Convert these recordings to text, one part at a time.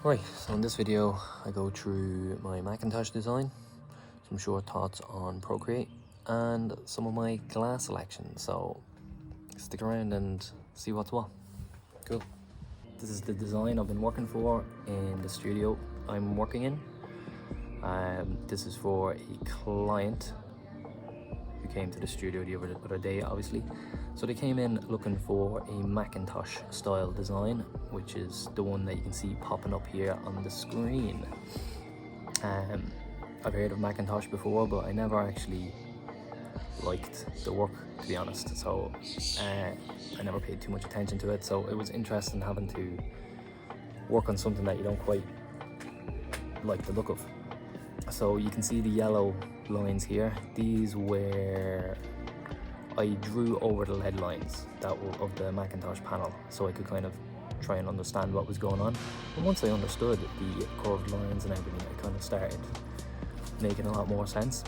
Right, so in this video I go through my Mackintosh design, some short thoughts on Procreate, and some of my glass selection, so stick around and see what's what. Cool. This is the design I've been working for in the studio I'm working in. This is for a client who came to the studio the other day, obviously. So they came in looking for a Mackintosh style design, which is the one that you can see popping up here on the screen. I've heard of Mackintosh before, but I never actually liked the work, to be honest. So I never paid too much attention to it. So it was interesting having to work on something that you don't quite like the look of. So you can see the yellow lines here. These were, I drew over the lead lines that were of the Mackintosh panel, so I could kind of try and understand what was going on. And once I understood the curved lines and everything, I kind of started making a lot more sense.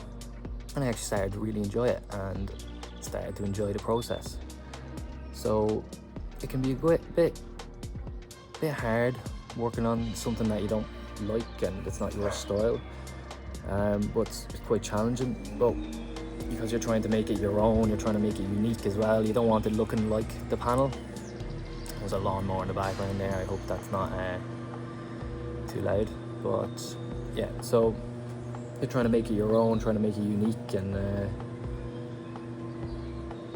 And I actually started to really enjoy it and started to enjoy the process. So it can be a bit hard working on something that you don't like and it's not your style. But it's quite challenging. But because you're trying to make it your own, you're trying to make it unique as well. You don't want it looking like the panel. There's a lawnmower in the background there. I hope that's not too loud. But yeah, so you're trying to make it your own, trying to make it unique and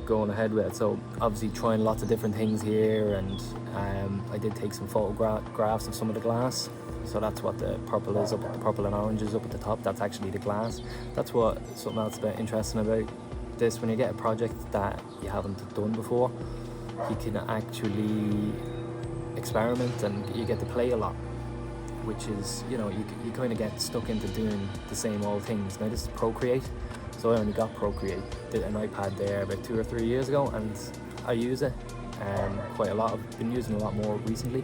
going ahead with it. So obviously trying lots of different things here, and I did take some photographs of some of the glass. So that's what the purple is, the purple and orange is up at the top. That's actually the glass. That's what something else about interesting about this. When you get a project that you haven't done before, you can actually experiment and you get to play a lot, which is, you know, you kind of get stuck into doing the same old things. Now this is Procreate, so I only got Procreate, did an iPad there about 2 or 3 years ago, and I use it quite a lot. I've been using a lot more recently.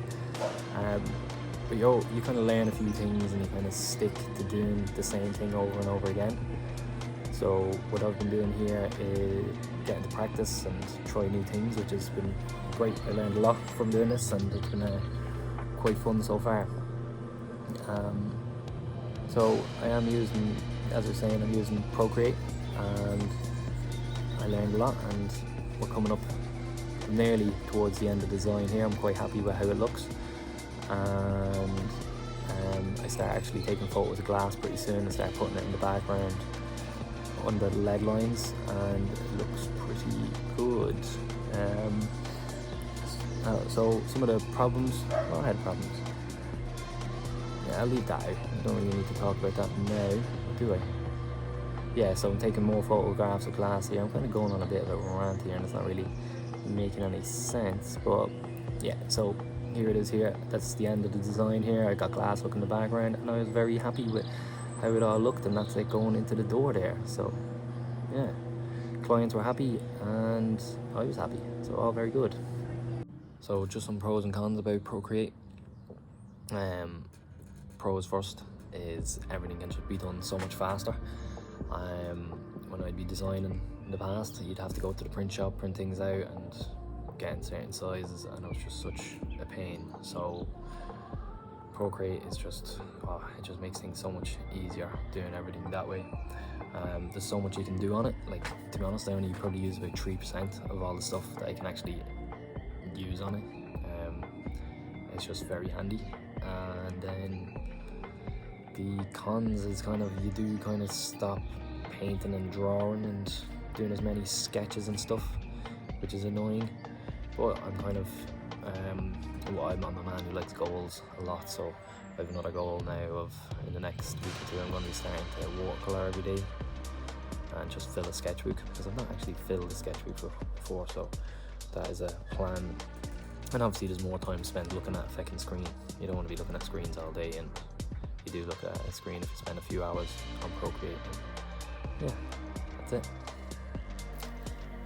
But you kind of learn a few things and you kind of stick to doing the same thing over and over again. So what I've been doing here is getting to practice and try new things, which has been great. I learned a lot from doing this and it's been quite fun so far. So I am using, as I was saying, I'm using Procreate, and I learned a lot, and we're coming up nearly towards the end of the design here. I'm quite happy with how it looks. And I start actually taking photos of glass pretty soon and start putting it in the background under the lead lines, and it looks pretty good. So some of the problems, well, I had problems. Yeah, I'll leave that out. I don't really need to talk about that now, do I? Yeah, so I'm taking more photographs of glass here. I'm kind of going on a bit of a rant here and it's not really making any sense, but yeah, so here it is here. That's the end of the design here. I got glass look in the background and I was very happy with how it all looked, and that's like going into the door there. So yeah, clients were happy and I was happy, so all very good. So just some pros and cons about Procreate. Pros first is everything can just be done so much faster. When I'd be designing in the past, you'd have to go to the print shop, print things out and get in certain sizes, and it was just such a pain. So Procreate is just, it just makes things so much easier doing everything that way. There's so much you can do on it. Like, to be honest, I only probably use about 3% of all the stuff that I can actually use on it. It's just very handy. And then the cons is kind of, you do kind of stop painting and drawing and doing as many sketches and stuff, which is annoying. But I'm kind of, I'm a man who likes goals a lot, so I have another goal now of, in the next week or two, I'm going to be starting to watercolour every day and just fill a sketchbook, because I've not actually filled a sketchbook before, so that is a plan. And obviously there's more time spent looking at a fucking screen. You don't want to be looking at screens all day, and you do look at a screen if you spend a few hours on Procreate. Yeah, that's it.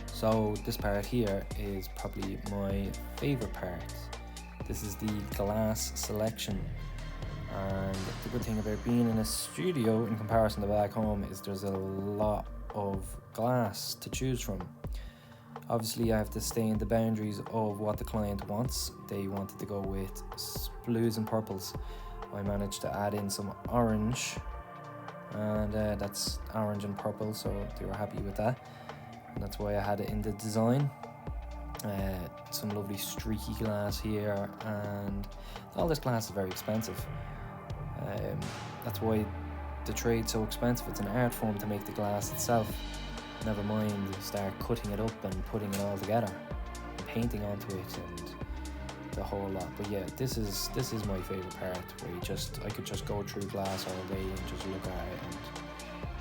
So this part here is probably my favourite part. This is the glass selection. And the good thing about being in a studio in comparison to back home is there's a lot of glass to choose from. Obviously I have to stay in the boundaries of what the client wants. They wanted to go with blues and purples. I managed to add in some orange, and that's orange and purple, so they were happy with that, and that's why I had it in the design. Some lovely streaky glass here, and all this glass is very expensive. That's why the trade's so expensive. It's an art form to make the glass itself, never mind start cutting it up and putting it all together and painting onto it and the whole lot. But yeah, this is my favorite part, where I could just go through glass all day and just look at it, and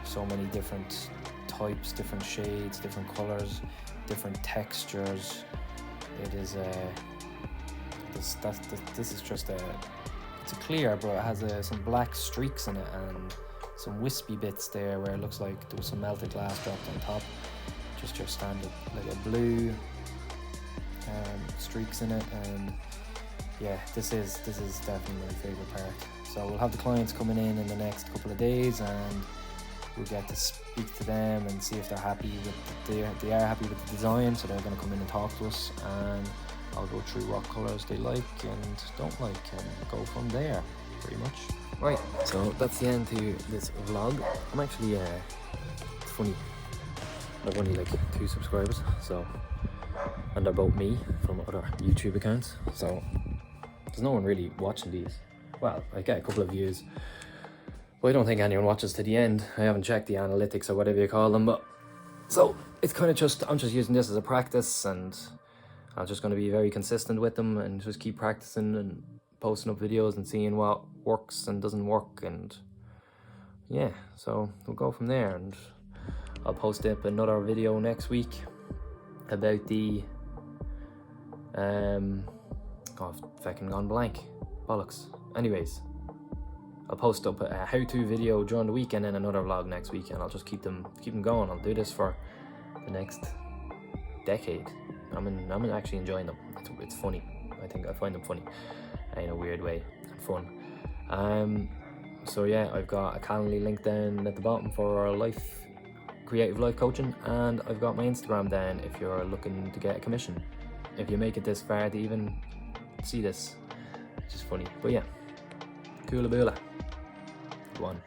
so many different types, different shades, different colors, different textures. It is this is just it's a clear, but it has some black streaks in it and some wispy bits there where it looks like there was some melted glass dropped on top. Just your standard, like a blue streaks in it, and yeah, this is definitely my favorite part. So we'll have the clients coming in the next couple of days, and we'll get to speak to them and see if they're happy with they are happy with the design. So they're going to come in and talk to us, and I'll go through what colours they like and don't like, and go from there, pretty much. Right, so that's the end to this vlog. I'm actually, it's funny, I've only like 2 subscribers, so, and they're both me from other YouTube accounts, so there's no one really watching these. Well, I get a couple of views, but I don't think anyone watches to the end. I haven't checked the analytics or whatever you call them, but so it's kind of just, I'm just using this as a practice, and I'm just going to be very consistent with them and just keep practicing and posting up videos and seeing what works and doesn't work, and yeah, so we'll go from there. And I'll post up another video next week about the oh, fucking gone blank, bollocks. Anyways, I'll post up a how-to video during the weekend and another vlog next week, and I'll just keep them going. I'll do this for the next decade. I'm actually enjoying them. It's funny. I think I find them funny in a weird way, and fun. So yeah, I've got a Calendly link down at the bottom for our creative life coaching, and I've got my Instagram down if you're looking to get a commission. If you make it this far to even see this, it's just funny. But yeah, coola boola. Go on.